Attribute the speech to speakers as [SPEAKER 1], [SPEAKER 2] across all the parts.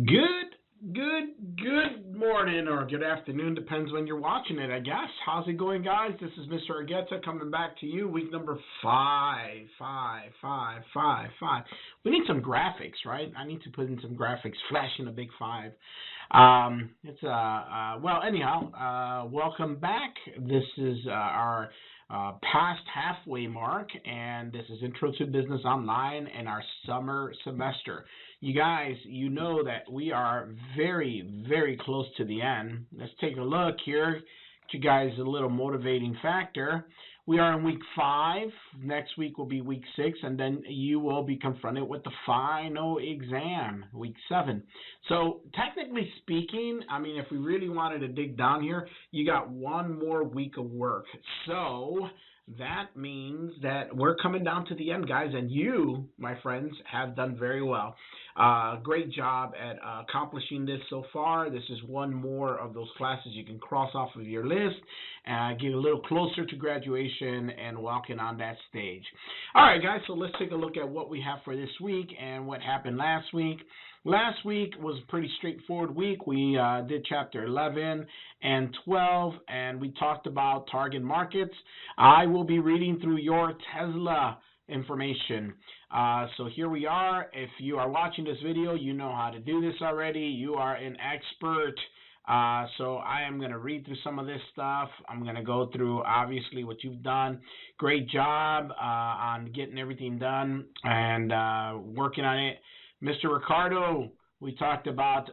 [SPEAKER 1] Good morning or good afternoon, depends when you're watching it, I guess. How's it going, guys? This is Mr. Argueta coming back to you, week number five. We need some graphics, right? I need to put in some graphics, flashing a big five. Welcome back. This is our past halfway mark, and this is Intro to Business Online and our summer semester. You guys, you know that we are very, very close to the end. Let's take a look here. Get you guys a little motivating factor. We are in week 5. Next week will be week 6, and then you will be confronted with the final exam, week 7. So technically speaking, I mean, if we really wanted to dig down here, you got one more week of work. So that means that we're coming down to the end, guys, and you, my friends, have done very well. Great job at accomplishing this so far. This is one more of those classes you can cross off of your list and get a little closer to graduation and walking on that stage. All right, guys, so let's take a look at what we have for this week and what happened last week. Last week was a pretty straightforward week. We did chapter 11 and 12, and we talked about target markets. I will be reading through your Tesla information. So here we are. If you are watching this video, you know how to do this already. You are an expert. So I am going to read through some of this stuff. I'm going to go through, obviously, what you've done. Great job on getting everything done and working on it. Mr. Ricardo, we talked about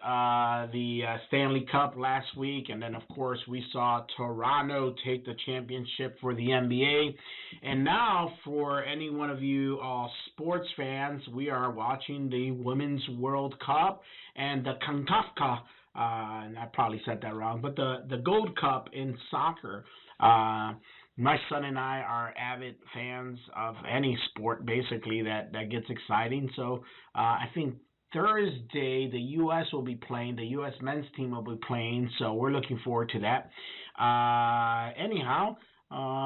[SPEAKER 1] the Stanley Cup last week, and then, of course, we saw Toronto take the championship for the NBA. And now, for any one of you sports fans, we are watching the Women's World Cup and the Kankafka, and I probably said that wrong, but the Gold Cup in soccer. My son and I are avid fans of any sport, basically, that gets exciting. So I think Thursday the U.S. will be playing. The U.S. men's team will be playing, so we're looking forward to that.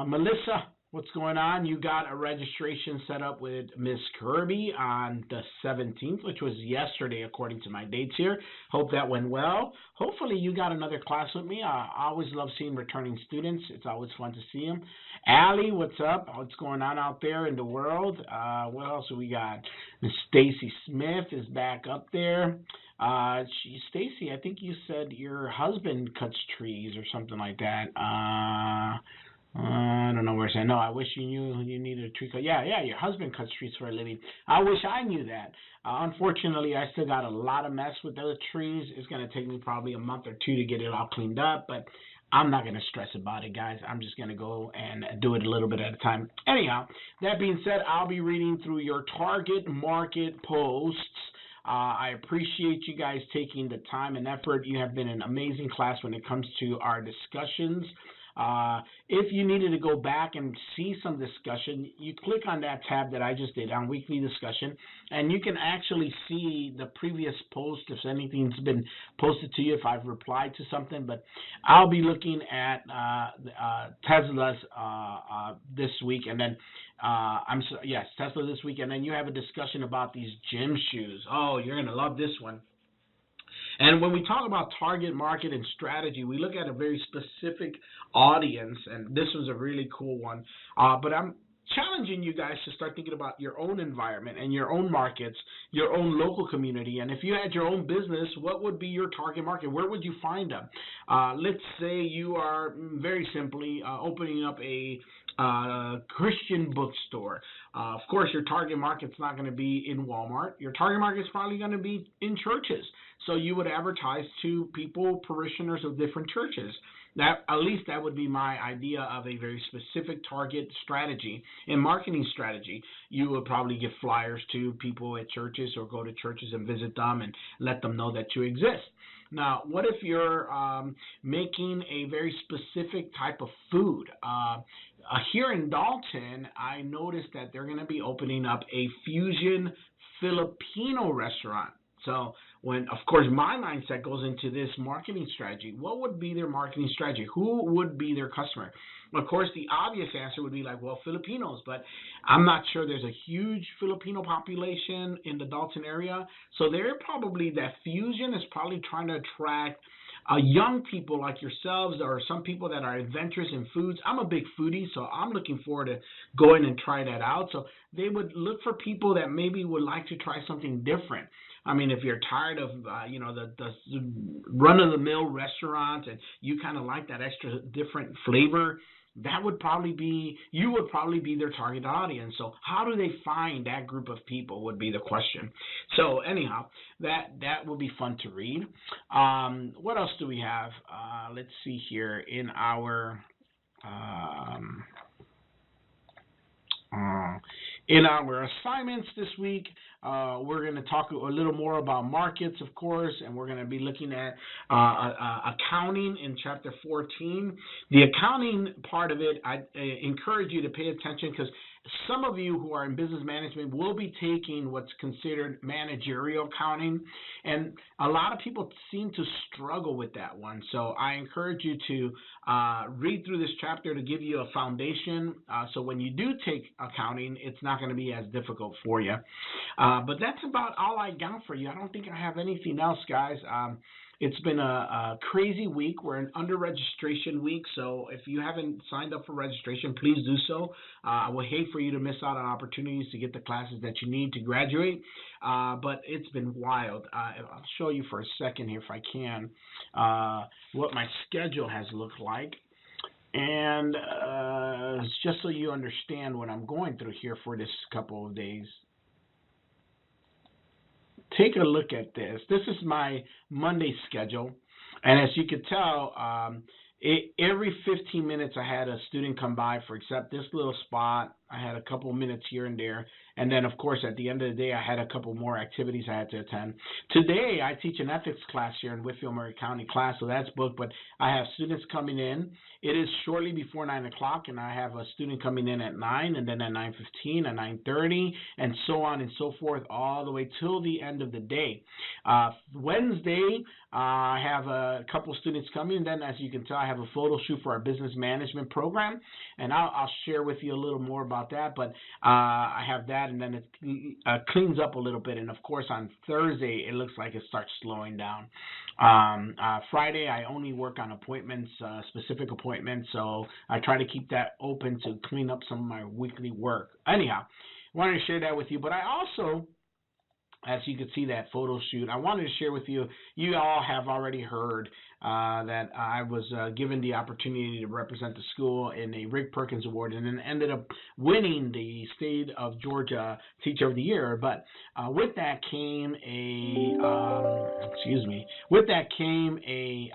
[SPEAKER 1] Melissa, what's going on? You got a registration set up with Miss Kirby on the 17th, which was yesterday according to my dates here. Hope that went well. Hopefully you got another class with me. I always love seeing returning students. It's always fun to see them. Allie, what's up? What's going on out there in the world? What else do we got? Miss Stacy Smith is back up there. Stacy, I think you said your husband cuts trees or something like that. I don't know where it's at. No, I wish you knew you needed a tree cut. Yeah, your husband cuts trees for a living. I wish I knew that. Unfortunately, I still got a lot of mess with those trees. It's going to take me probably a month or 2 to get it all cleaned up, but I'm not going to stress about it, guys. I'm just going to go and do it a little bit at a time. Anyhow, that being said, I'll be reading through your target market posts. I appreciate you guys taking the time and effort. You have been an amazing class when it comes to our discussions. If you needed to go back and see some discussion, you click on that tab that I just did on weekly discussion, and you can actually see the previous post if anything's been posted to you, if I've replied to something. But I'll be looking at Tesla's this week, and then Tesla this week, and then you have a discussion about these gym shoes. Oh, you're going to love this one. And when we talk about target market and strategy, we look at a very specific audience, and this was a really cool one. But I'm challenging you guys to start thinking about your own environment and your own markets, your own local community. And if you had your own business, what would be your target market? Where would you find them? Let's say you are very simply opening up a Christian bookstore. Of course, your target market's not going to be in Walmart. Your target market's probably going to be in churches. So you would advertise to people, parishioners of different churches. At least that would be my idea of a very specific target strategy and marketing strategy. You would probably give flyers to people at churches or go to churches and visit them and let them know that you exist. Now, what if you're making a very specific type of food? Here in Dalton, I noticed that they're going to be opening up a fusion Filipino restaurant. So when, of course, my mindset goes into this marketing strategy. What would be their marketing strategy? Who would be their customer? Of course, the obvious answer would be like, well, Filipinos, but I'm not sure there's a huge Filipino population in the Dalton area. So they're probably, that fusion is probably trying to attract young people like yourselves, or some people that are adventurous in foods. I'm a big foodie, so I'm looking forward to going and try that out. So they would look for people that maybe would like to try something different. I mean, if you're tired of the run-of-the-mill restaurants and you kind of like that extra different flavor, that would probably be, you would probably be their target audience. So how do they find that group of people would be the question. So anyhow, that will be fun to read. What else do we have? Let's see here in our assignments this week. We're going to talk a little more about markets, of course, and we're going to be looking at accounting in chapter 14. The accounting part of it, I encourage you to pay attention, because some of you who are in business management will be taking what's considered managerial accounting, and a lot of people seem to struggle with that one. So I encourage you to read through this chapter to give you a foundation, so when you do take accounting, it's not going to be as difficult for you. But that's about all I got for you. I don't think I have anything else, guys. It's been a crazy week. We're in under registration week, so if you haven't signed up for registration, please do so. I would hate for you to miss out on opportunities to get the classes that you need to graduate, but it's been wild. I'll show you for a second here, if I can, what my schedule has looked like. And just so you understand what I'm going through here for this couple of days. Take a look at this. This is my Monday schedule. And as you could tell, every 15 minutes I had a student come by for except this little spot. I had a couple minutes here and there. And then, of course, at the end of the day, I had a couple more activities I had to attend. Today, I teach an ethics class here in Whitfield-Murray County class, so that's booked. But I have students coming in. It is shortly before 9 o'clock, and I have a student coming in at 9, and then at 9:15, at 9:30, and so on and so forth, all the way till the end of the day. Wednesday, I have a couple students coming, and then, as you can tell, I have a photo shoot for our business management program, and I'll share with you a little more about that. But I have that, and then it cleans up a little bit. And, of course, on Thursday, it looks like it starts slowing down. Friday, I only work on appointments, specific appointments, so I try to keep that open to clean up some of my weekly work. Anyhow, I wanted to share that with you. But I also, as you can see that photo shoot, I wanted to share with you, you all have already heard that I was given the opportunity to represent the school in a Rick Perkins Award, and then ended up winning the State of Georgia Teacher of the Year. But with that came a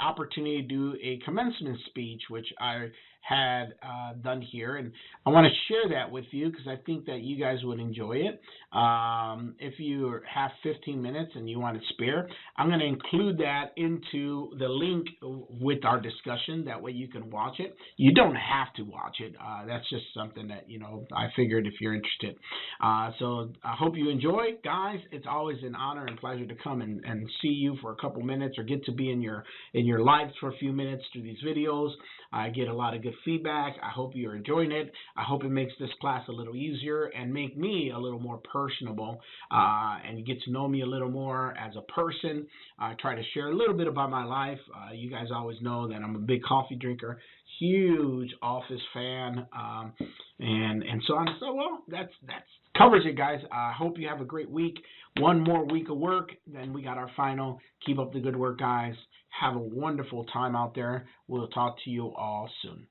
[SPEAKER 1] opportunity to do a commencement speech, which I had done here, and I want to share that with you because I think that you guys would enjoy it. If you have 15 minutes and you want to spare, I'm going to include that into the link with our discussion. That way you can watch it. You don't have to watch it. That's just something that, I figured if you're interested. So I hope you enjoy, guys. It's always an honor and pleasure to come and see you for a couple minutes, or get to be in your lives for a few minutes through these videos. I get a lot of good feedback. I hope you're enjoying it. I hope it makes this class a little easier and make me a little more personable, and you get to know me a little more as a person. I try to share a little bit about my life. You guys always know that I'm a big coffee drinker, huge Office fan, and so on. So, well, that's covers it, guys. I hope you have a great week. One more week of work, then we got our final. Keep up the good work, guys. Have a wonderful time out there. We'll talk to you all soon.